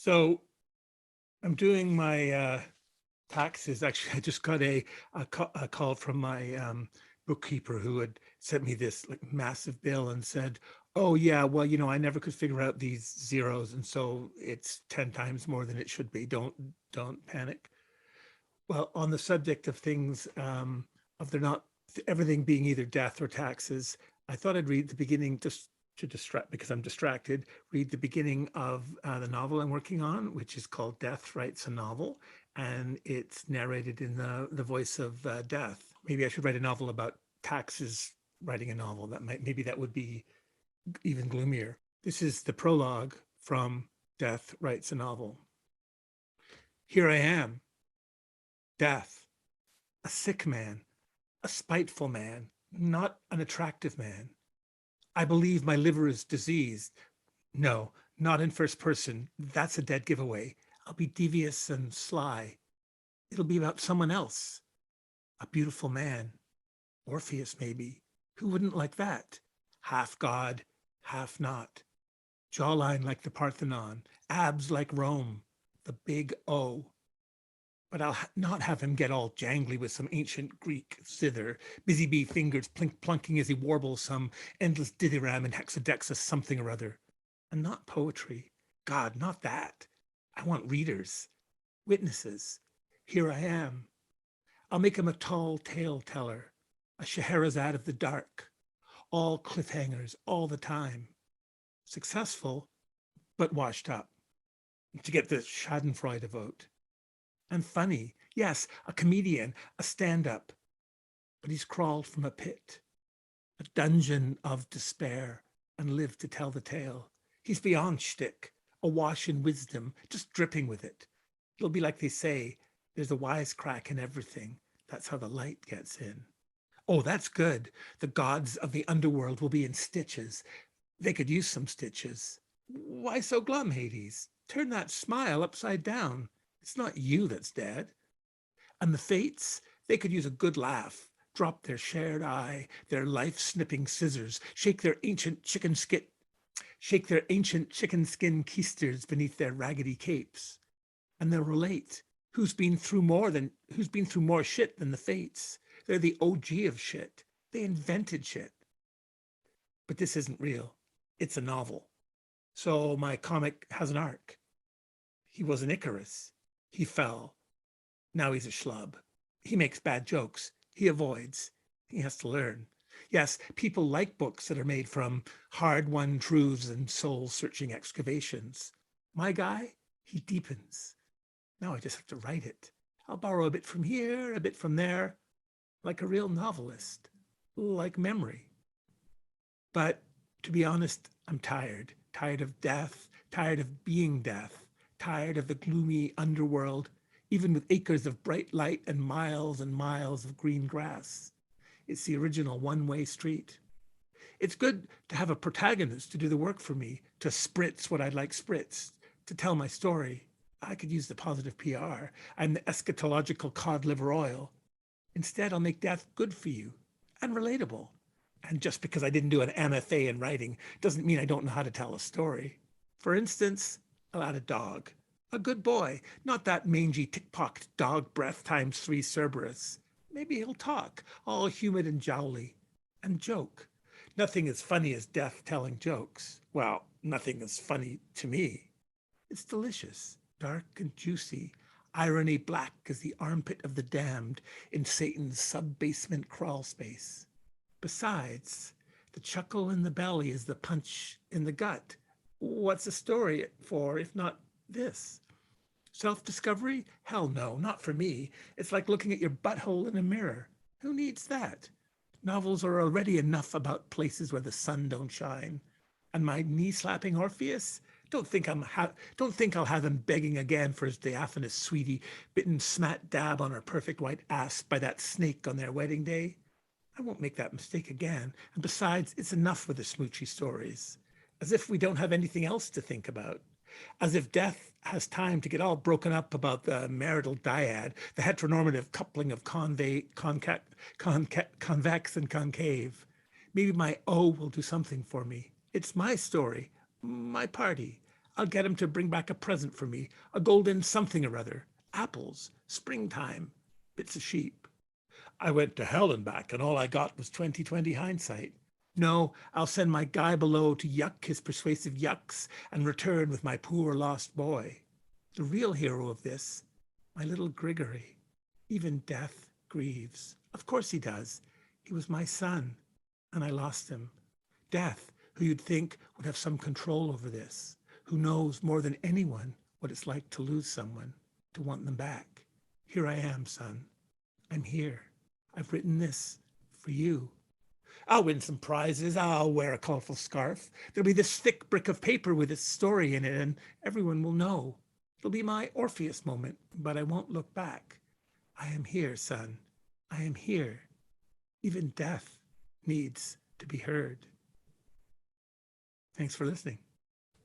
So I'm doing my taxes. Actually, I just got a call from my bookkeeper who had sent me this like massive bill and said, "Oh yeah, well, I never could figure out these zeros, and so it's 10 times more than it should be. Don't panic." Well, on the subject of things of they're not everything being either death or taxes, I thought I'd read the beginning just to distract because I'm distracted. Read the beginning of the novel I'm working on, which is called "Death Writes a Novel," and it's narrated in the voice of Death. Maybe I should write a novel about taxes. Writing a novel maybe that would be even gloomier. This is the prologue from "Death Writes a Novel." Here I am, Death, a sick man, a spiteful man, not an attractive man. I believe my liver is diseased. No, not in first person. That's a dead giveaway. I'll be devious and sly. It'll be about someone else. A beautiful man. Orpheus, maybe. Who wouldn't like that? Half God, half not. Jawline like the Parthenon. Abs like Rome. The big O. But I'll not have him get all jangly with some ancient Greek zither, busy bee fingers plunking as he warbles some endless dithyramb and hexadexis something or other. And not poetry. God, not that. I want readers, witnesses. Here I am. I'll make him a tall tale teller, a Scheherazade of the dark, all cliffhangers all the time. Successful, but washed up, to get the Schadenfreude vote. And funny, yes, a comedian, a stand-up, but he's crawled from a pit, a dungeon of despair, and lived to tell the tale. He's beyond shtick, awash in wisdom, just dripping with it. It'll be like they say, there's a wisecrack in everything. That's how the light gets in. Oh, that's good. The gods of the underworld will be in stitches. They could use some stitches. Why so glum, Hades? Turn that smile upside down. It's not you that's dead. And the fates, they could use a good laugh. Drop their shared eye, their life-snipping scissors, shake their ancient chicken skin keisters beneath their raggedy capes. And they'll relate. Who's been through more shit than the fates? They're the OG of shit. They invented shit. But this isn't real. It's a novel. So my comic has an arc. He was an Icarus. He fell. Now he's a schlub. He makes bad jokes. He avoids. He has to learn. Yes, people like books that are made from hard-won truths and soul-searching excavations. My guy, he deepens. Now I just have to write it. I'll borrow a bit from here, a bit from there, like a real novelist, like memory. But to be honest, I'm tired. Tired of death, tired of being death, tired of the gloomy underworld, even with acres of bright light and miles of green grass. It's the original one-way street. It's good to have a protagonist to do the work for me, to spritz what I'd like spritzed, to tell my story. I could use the positive PR. I'm the eschatological cod liver oil. Instead, I'll make death good for you and relatable. And just because I didn't do an MFA in writing doesn't mean I don't know how to tell a story. For instance, I'll add a dog. A good boy, not that mangy tick-pocked dog breath times 3 Cerberus. Maybe he'll talk, all humid and jowly, and joke. Nothing as funny as death telling jokes. Well, nothing as funny to me. It's delicious, dark and juicy, irony black as the armpit of the damned in Satan's sub-basement crawl space. Besides, the chuckle in the belly is the punch in the gut. What's a story for if not this? Self-discovery? Hell no, not for me. It's like looking at your butthole in a mirror. Who needs that? Novels are already enough about places where the sun don't shine. And my knee-slapping Orpheus? Don't think I'll have him begging again for his diaphanous sweetie, bitten smat dab on her perfect white ass by that snake on their wedding day. I won't make that mistake again. And besides, it's enough with the smoochy stories. As if we don't have anything else to think about. As if death has time to get all broken up about the marital dyad, the heteronormative coupling of convex and concave. Maybe my O will do something for me. It's my story, my party. I'll get him to bring back a present for me, a golden something or other, apples, springtime, bits of sheep. I went to hell and back, and all I got was 20/20 hindsight. No, I'll send my guy below to yuck his persuasive yucks and return with my poor lost boy. The real hero of this, my little Grigory. Even death grieves. Of course he does. He was my son, and I lost him. Death, who you'd think would have some control over this, who knows more than anyone what it's like to lose someone, to want them back. Here I am, son. I'm here. I've written this for you. I'll win some prizes. I'll wear a colorful scarf. There'll be this thick brick of paper with its story in it, and everyone will know. It'll be my Orpheus moment, but I won't look back. I am here, son. I am here. Even death needs to be heard. Thanks for listening.